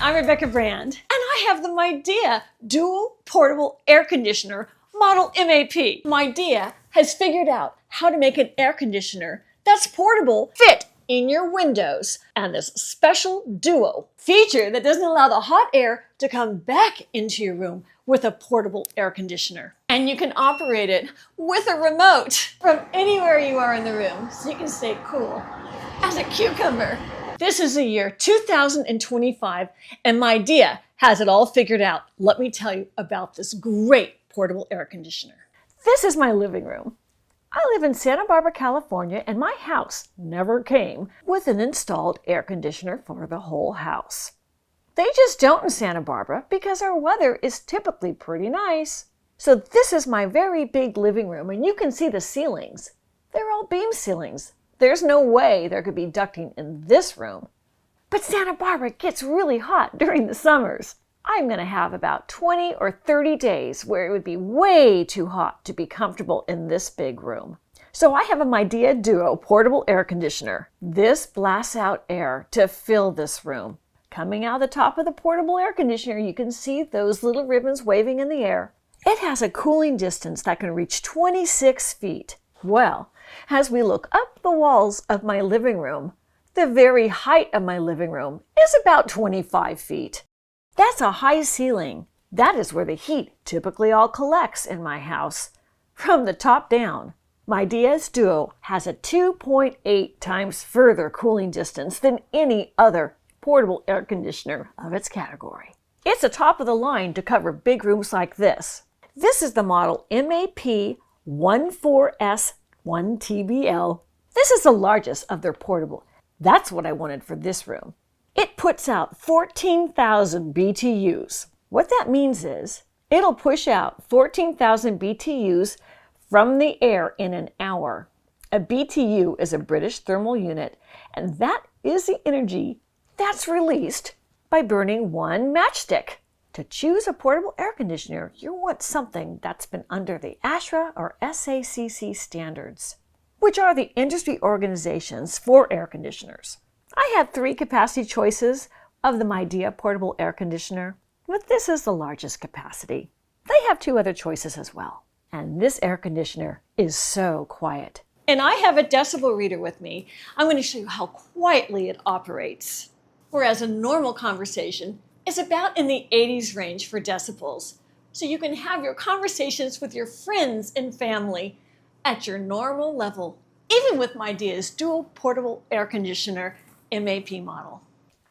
I'm Rebecca Brand, and I have the Midea Duo Portable Air Conditioner Model MAP. Midea has figured out how to make an air conditioner that's portable fit in your windows, and this special Duo feature that doesn't allow the hot air to come back into your room with a portable air conditioner. And you can operate it with a remote from anywhere you are in the room, so you can stay cool as a cucumber. This is the year 2025, and Midea has it all figured out. Let me tell you about this great portable air conditioner. This is my living room. I live in Santa Barbara, California, and my house never came with an installed air conditioner for the whole house. They just don't in Santa Barbara because our weather is typically pretty nice. So this is my very big living room, and you can see the ceilings. They're all beam ceilings. There's no way there could be ducting in this room. But Santa Barbara gets really hot during the summers. I'm going to have about 20 or 30 days where it would be way too hot to be comfortable in this big room. So I have a Midea Duo portable air conditioner. This blasts out air to fill this room. Coming out the top of the portable air conditioner, you can see those little ribbons waving in the air. It has a cooling distance that can reach 26 feet. Well, as we look up the walls of my living room, the very height of my living room is about 25 feet. That's a high ceiling. That is where the heat typically all collects in my house. From the top down, Midea Duo has a 2.8 times further cooling distance than any other portable air conditioner of its category. It's a top of the line to cover big rooms like this. This is the model MAP 14S1TBL. This is the largest of their portable. That's what I wanted for this room. It puts out 14,000 BTUs. What that means is it'll push out 14,000 BTUs from the air in an hour. A BTU is a British thermal unit, and that is the energy that's released by burning one matchstick. To choose a portable air conditioner, you want something that's been under the ASHRAE or SACC standards, which are the industry organizations for air conditioners. I had 3 capacity choices of the Midea portable air conditioner, but this is the largest capacity. They have 2 other choices as well. And this air conditioner is so quiet. And I have a decibel reader with me. I'm going to show you how quietly it operates. Whereas a normal conversation is about in the 80s range for decibels. So you can have your conversations with your friends and family at your normal level, even with Midea's dual portable air conditioner MAP model.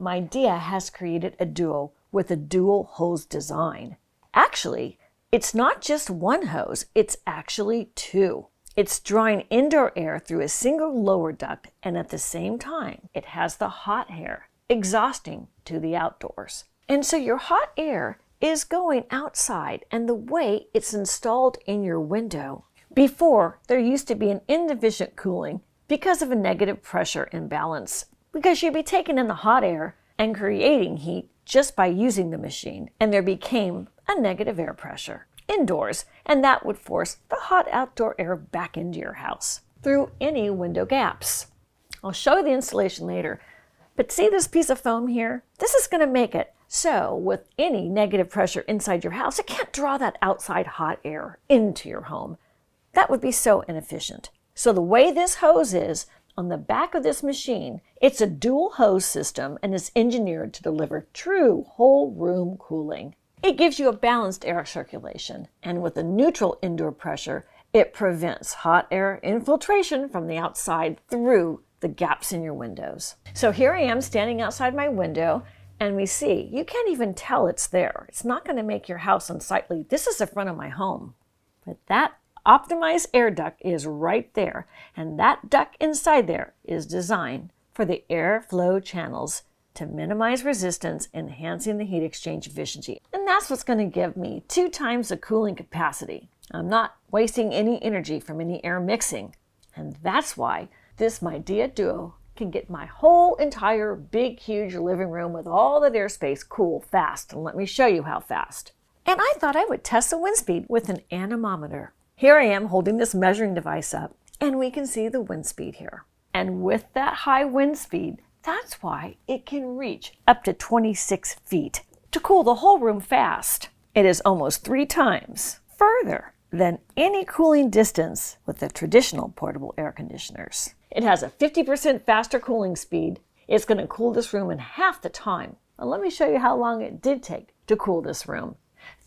Midea has created a Duo with a dual hose design. Actually, it's not just one hose, it's actually 2. It's drawing indoor air through a single lower duct, and at the same time, it has the hot air exhausting to the outdoors. And so your hot air is going outside, and the way it's installed in your window. Before, there used to be an inefficient cooling because of a negative pressure imbalance, because you'd be taking in the hot air and creating heat just by using the machine, and there became a negative air pressure indoors, and that would force the hot outdoor air back into your house through any window gaps. I'll show you the installation later, but see this piece of foam here? This is going to make it so with any negative pressure inside your house, it can't draw that outside hot air into your home. That would be so inefficient. So the way this hose is, on the back of this machine, it's a dual hose system and is engineered to deliver true whole room cooling. It gives you a balanced air circulation, and with a neutral indoor pressure, it prevents hot air infiltration from the outside through the gaps in your windows. So here I am standing outside my window, and we see, you can't even tell it's there. It's not going to make your house unsightly. This is the front of my home. But that optimized air duct is right there, and that duct inside there is designed for the airflow channels to minimize resistance, enhancing the heat exchange efficiency. And that's what's going to give me 2 times the cooling capacity. I'm not wasting any energy from any air mixing. And that's why this Midea Duo can get my whole entire big, huge living room with all that airspace cool fast. And let me show you how fast. And I thought I would test the wind speed with an anemometer. Here I am holding this measuring device up, and we can see the wind speed here. And with that high wind speed, That's why it can reach up to 26 feet to cool the whole room fast. It is almost 3 times further than any cooling distance with the traditional portable air conditioners. It has a 50% faster cooling speed. It's going to cool this room in half the time. Now let me show you how long it did take to cool this room.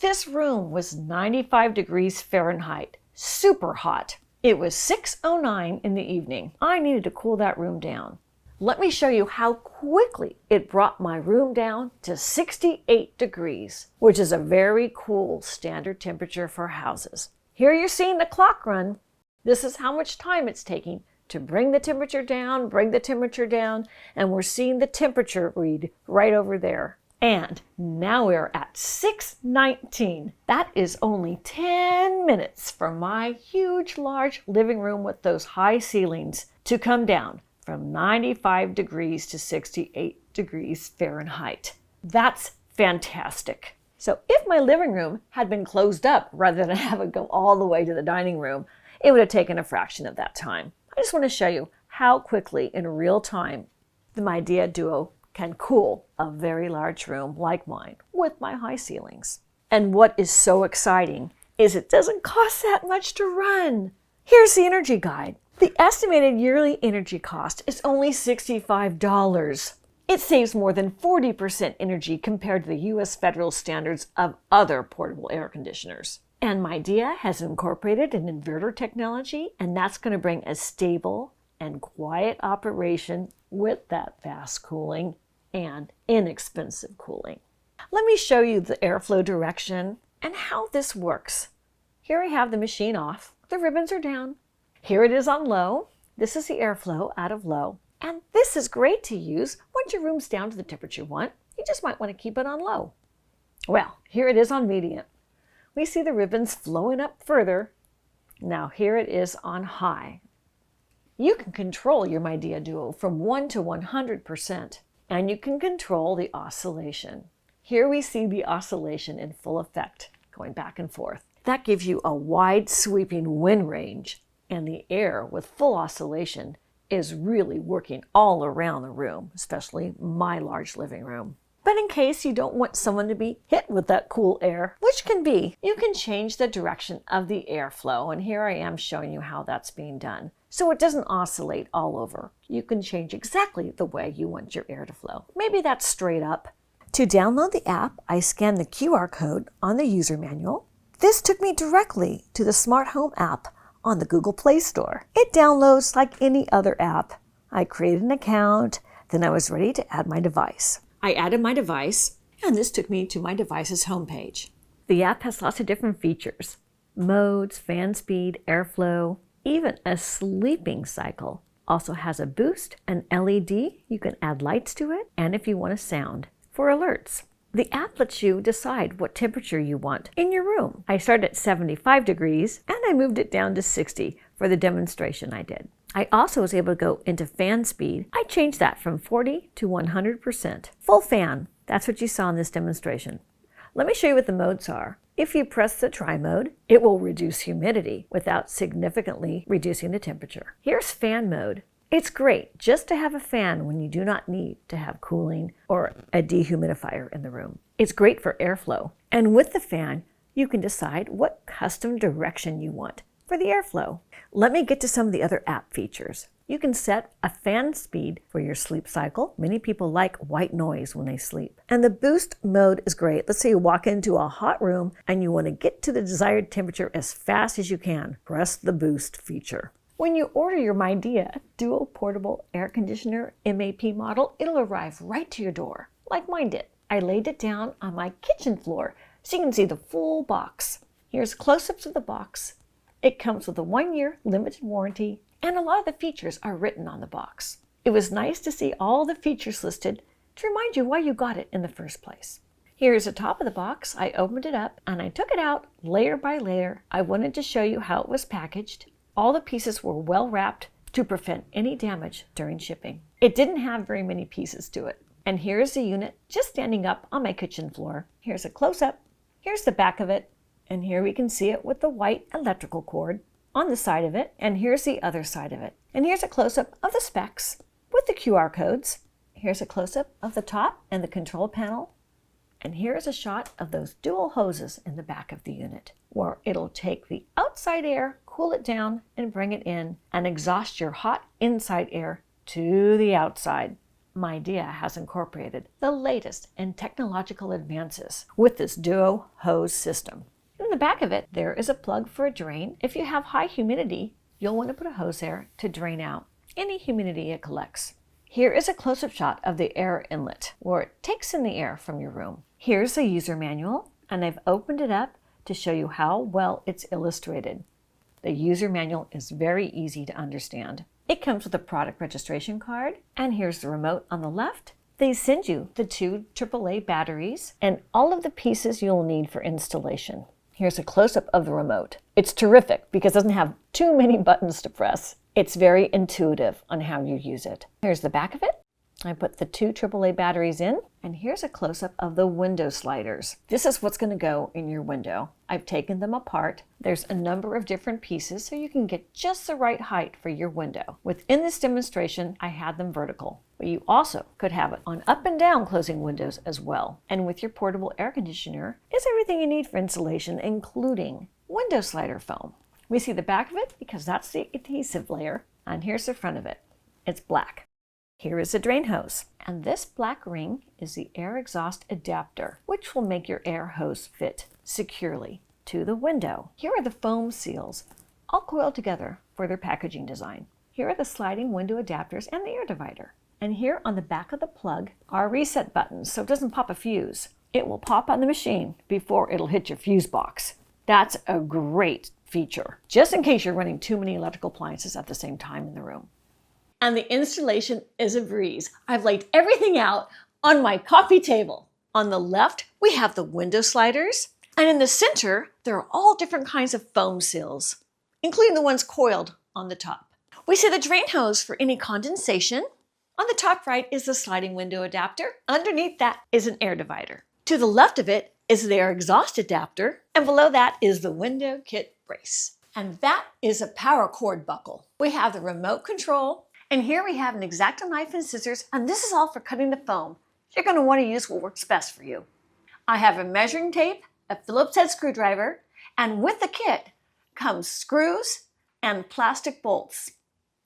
This room was 95 degrees Fahrenheit, super hot. It was 6:09 in the evening. I needed to cool that room down. Let me show you how quickly it brought my room down to 68 degrees, which is a very cool standard temperature for houses. Here you're seeing the clock run. This is how much time it's taking to bring the temperature down, and we're seeing the temperature read right over there. And now we're at 6:19. That is only 10 minutes for my huge, large living room with those high ceilings to come down from 95 degrees to 68 degrees Fahrenheit. That's fantastic. So if my living room had been closed up rather than have it go all the way to the dining room, it would have taken a fraction of that time. I just want to show you how quickly in real time the Midea Duo can cool a very large room like mine with my high ceilings. And what is so exciting is it doesn't cost that much to run. Here's the energy guide. The estimated yearly energy cost is only $65. It saves more than 40% energy compared to the US federal standards of other portable air conditioners. And Midea has incorporated an inverter technology, and that's going to bring a stable and quiet operation with that fast cooling and inexpensive cooling. Let me show you the airflow direction and how this works. Here I have the machine off. The ribbons are down. Here it is on low. This is the airflow out of low. And this is great to use once your room's down to the temperature you want. You just might want to keep it on low. Well, here it is on medium. We see the ribbons flowing up further. Now here it is on high. You can control your Midea Duo from 1 to 100%, and you can control the oscillation. Here we see the oscillation in full effect, going back and forth. That gives you a wide sweeping wind range, and the air with full oscillation is really working all around the room, especially my large living room. But in case you don't want someone to be hit with that cool air, which can be, you can change the direction of the airflow, and here I am showing you how that's being done. So it doesn't oscillate all over. You can change exactly the way you want your air to flow. Maybe that's straight up. To download the app, I scanned the QR code on the user manual. This took me directly to the Smart Home app on the Google Play Store. It downloads like any other app. I created an account, then I was ready to add my device. I added my device, and this took me to my device's homepage. The app has lots of different features: modes, fan speed, airflow, even a sleeping cycle. Also has a boost, an LED, you can add lights to it, and if you want a sound for alerts. The app lets you decide what temperature you want in your room. I started at 75 degrees, and I moved it down to 60 for the demonstration I did. I also was able to go into fan speed. I changed that from 40 to 100%. Full fan, that's what you saw in this demonstration. Let me show you what the modes are. If you press the try mode, it will reduce humidity without significantly reducing the temperature. Here's fan mode. It's great just to have a fan when you do not need to have cooling or a dehumidifier in the room. It's great for airflow. And with the fan, you can decide what custom direction you want for the airflow. Let me get to some of the other app features. You can set a fan speed for your sleep cycle. Many people like white noise when they sleep. And the boost mode is great. Let's say you walk into a hot room and you want to get to the desired temperature as fast as you can. Press the boost feature. When you order your Midea Duo Portable Air Conditioner MAP model, it'll arrive right to your door, like mine did. I laid it down on my kitchen floor so you can see the full box. Here's close-ups of the box. It comes with a 1-year limited warranty, and a lot of the features are written on the box. It was nice to see all the features listed to remind you why you got it in the first place. Here's the top of the box. I opened it up and I took it out layer by layer. I wanted to show you how it was packaged. All the pieces were well wrapped to prevent any damage during shipping. It didn't have very many pieces to it. And here's the unit just standing up on my kitchen floor. Here's a close-up. Here's the back of it. And here we can see it with the white electrical cord on the side of it. And here's the other side of it. And here's a close-up of the specs with the QR codes. Here's a close-up of the top and the control panel. And here's a shot of those dual hoses in the back of the unit, where it'll take the outside air, cool it down, and bring it in, and exhaust your hot inside air to the outside. Midea has incorporated the latest in technological advances with this duo hose system. In the back of it, there is a plug for a drain. If you have high humidity, you'll want to put a hose there to drain out any humidity it collects. Here is a close-up shot of the air inlet, where it takes in the air from your room. Here's the user manual, and I've opened it up to show you how well it's illustrated. The user manual is very easy to understand. It comes with a product registration card, and here's the remote on the left. They send you the 2 AAA batteries and all of the pieces you'll need for installation. Here's a close-up of the remote. It's terrific because it doesn't have too many buttons to press. It's very intuitive on how you use it. Here's the back of it. I put the 2 AAA batteries in, and here's a close-up of the window sliders. This is what's going to go in your window. I've taken them apart. There's a number of different pieces so you can get just the right height for your window. Within this demonstration, I had them vertical, but you also could have it on up and down closing windows as well. And with your portable air conditioner is everything you need for insulation, including window slider foam. We see the back of it because that's the adhesive layer, and here's the front of it. It's black. Here is a drain hose, and this black ring is the air exhaust adapter, which will make your air hose fit securely to the window. Here are the foam seals, all coiled together for their packaging design. Here are the sliding window adapters and the air divider. And here on the back of the plug are reset buttons so it doesn't pop a fuse. It will pop on the machine before it'll hit your fuse box. That's a great feature, just in case you're running too many electrical appliances at the same time in the room. And the installation is a breeze. I've laid everything out on my coffee table. On the left, we have the window sliders, and in the center, there are all different kinds of foam seals, including the ones coiled on the top. We see the drain hose for any condensation. On the top right is the sliding window adapter. Underneath that is an air divider. To the left of it is the air exhaust adapter, and below that is the window kit brace. And that is a power cord buckle. We have the remote control, and here we have an X-Acto knife and scissors, and this is all for cutting the foam. You're going to want to use what works best for you. I have a measuring tape, a Phillips head screwdriver, and with the kit comes screws and plastic bolts.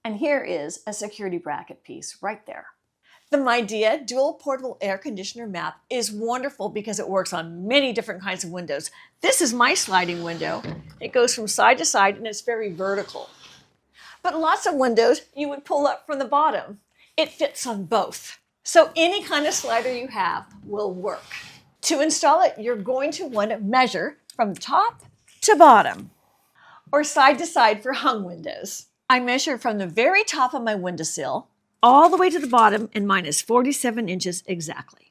And here is a security bracket piece right there. The Midea Dual Portable Air Conditioner map is wonderful because it works on many different kinds of windows. This is my sliding window. It goes from side to side and it's very vertical. But lots of windows you would pull up from the bottom. It fits on both. So any kind of slider you have will work. To install it, you're going to want to measure from top to bottom or side to side for hung windows. I measure from the very top of my windowsill all the way to the bottom, and mine is 47 inches exactly.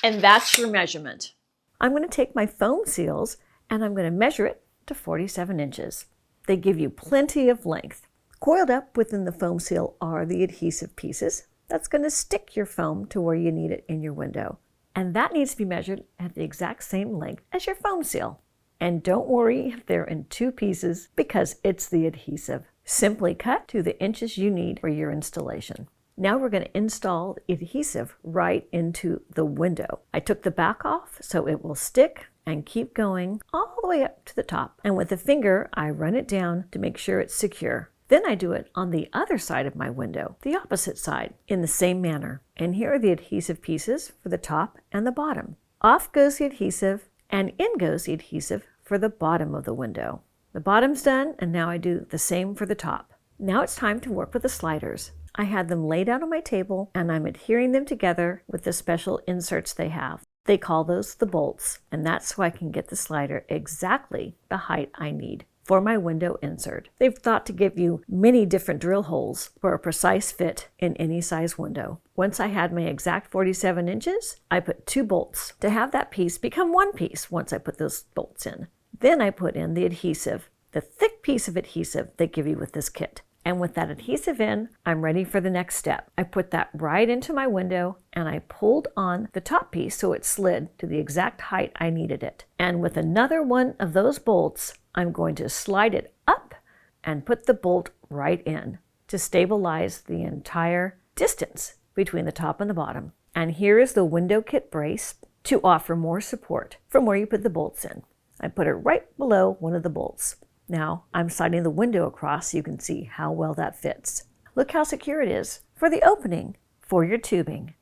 And that's your measurement. I'm going to take my foam seals and I'm going to measure it to 47 inches. They give you plenty of length. Coiled up within the foam seal are the adhesive pieces. That's going to stick your foam to where you need it in your window. And that needs to be measured at the exact same length as your foam seal. And don't worry if they're in 2 pieces because it's the adhesive. Simply cut to the inches you need for your installation. Now we're going to install the adhesive right into the window. I took the back off so it will stick and keep going all the way up to the top. And with a finger, I run it down to make sure it's secure. Then I do it on the other side of my window, the opposite side, in the same manner. And here are the adhesive pieces for the top and the bottom. Off goes the adhesive, and in goes the adhesive for the bottom of the window. The bottom's done, and now I do the same for the top. Now it's time to work with the sliders. I had them laid out on my table, and I'm adhering them together with the special inserts they have. They call those the bolts, and that's so I can get the slider exactly the height I need for my window insert. They've thought to give you many different drill holes for a precise fit in any size window. Once I had my exact 47 inches, I put 2 bolts to have that piece become 1 piece once I put those bolts in. Then I put in the adhesive, the thick piece of adhesive they give you with this kit. And with that adhesive in, I'm ready for the next step. I put that right into my window and I pulled on the top piece so it slid to the exact height I needed it. And with another one of those bolts, I'm going to slide it up and put the bolt right in to stabilize the entire distance between the top and the bottom. And here is the window kit brace to offer more support from where you put the bolts in. I put it right below one of the bolts. Now I'm sliding the window across so you can see how well that fits. Look how secure it is for the opening for your tubing.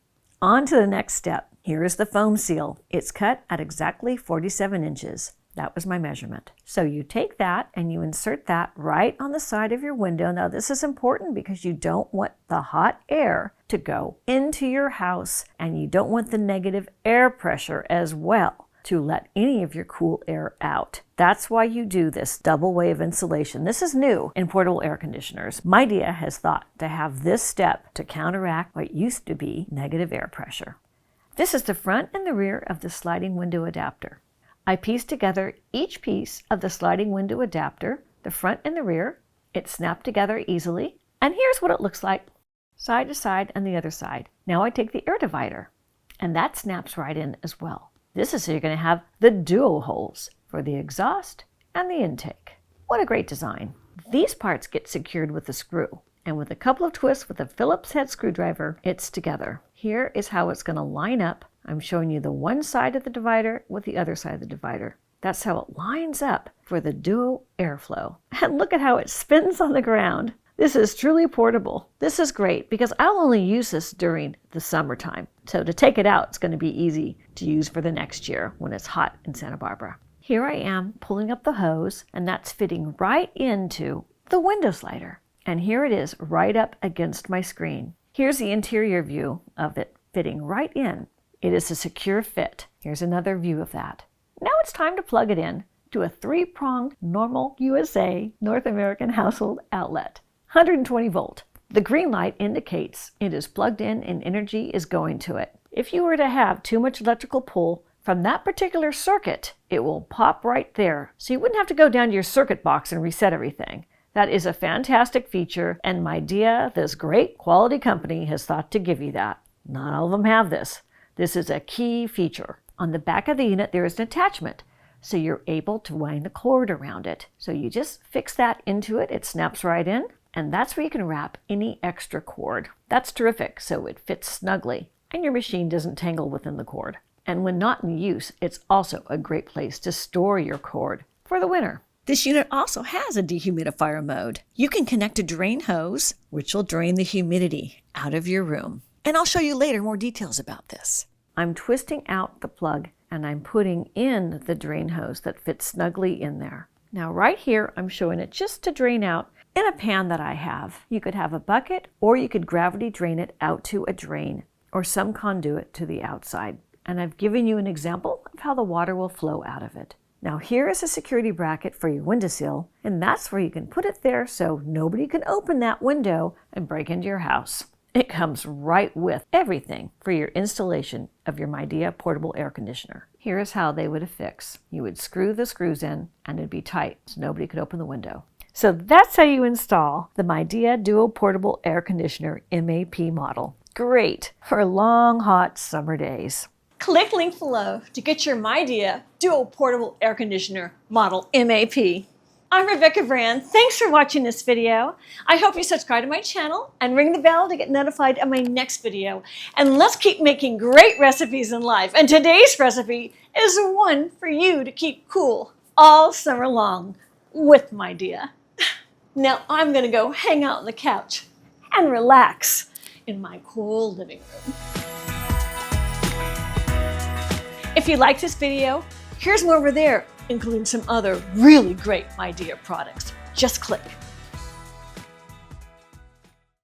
On to the next step. Here is the foam seal. It's cut at exactly 47 inches. That was my measurement. So you take that and you insert that right on the side of your window. Now this is important because you don't want the hot air to go into your house, and you don't want the negative air pressure as well to let any of your cool air out. That's why you do this double way of insulation. This is new in portable air conditioners. Midea has thought to have this step to counteract what used to be negative air pressure. This is the front and the rear of the sliding window adapter. I pieced together each piece of the sliding window adapter, the front and the rear. It snapped together easily. And here's what it looks like, side to side and the other side. Now I take the air divider, and that snaps right in as well. This is so you're going to have the duo holes for the exhaust and the intake. What a great design. These parts get secured with a screw, and with a couple of twists with a Phillips head screwdriver, it's together. Here is how it's going to line up. I'm showing you the one side of the divider with the other side of the divider. That's how it lines up for the duo airflow. And look at how it spins on the ground. This is truly portable. This is great because I'll only use this during the summertime. So to take it out, it's going to be easy to use for the next year when it's hot in Santa Barbara. Here I am pulling up the hose, and that's fitting right into the window slider. And here it is right up against my screen. Here's the interior view of it fitting right in. It is a secure fit. Here's another view of that. Now it's time to plug it in to a 3-pronged normal USA North American household outlet. 120 volt. The green light indicates it is plugged in and energy is going to it. If you were to have too much electrical pull from that particular circuit, it will pop right there. So you wouldn't have to go down to your circuit box and reset everything. That is a fantastic feature, and Midea, this great quality company, has thought to give you that. Not all of them have this. This is a key feature. On the back of the unit, there is an attachment, so you're able to wind the cord around it. So you just fix that into it. It snaps right in, and that's where you can wrap any extra cord. That's terrific, so it fits snugly, and your machine doesn't tangle within the cord. And when not in use, it's also a great place to store your cord for the winter. This unit also has a dehumidifier mode. You can connect a drain hose, which will drain the humidity out of your room. And I'll show you later more details about this. I'm twisting out the plug, and I'm putting in the drain hose that fits snugly in there. Now right here, I'm showing it just to drain out in a pan that I have. You could have a bucket, or you could gravity drain it out to a drain or some conduit to the outside. And I've given you an example of how the water will flow out of it. Now here is a security bracket for your windowsill, and that's where you can put it there so nobody can open that window and break into your house. It comes right with everything for your installation of your Midea portable air conditioner. Here is how they would affix. You would screw the screws in, and it'd be tight so nobody could open the window. So that's how you install the Midea Duo Portable Air Conditioner MAP model. Great for long, hot summer days. Click link below to get your Midea Duo Portable Air Conditioner model MAP. I'm Rebecca Brand. Thanks for watching this video. I hope you subscribe to my channel and ring the bell to get notified of my next video. And let's keep making great recipes in life. And today's recipe is one for you to keep cool all summer long with Midea. Now I'm gonna go hang out on the couch and relax in my cool living room. If you liked this video, here's more over there, including some other really great Midea products. Just click.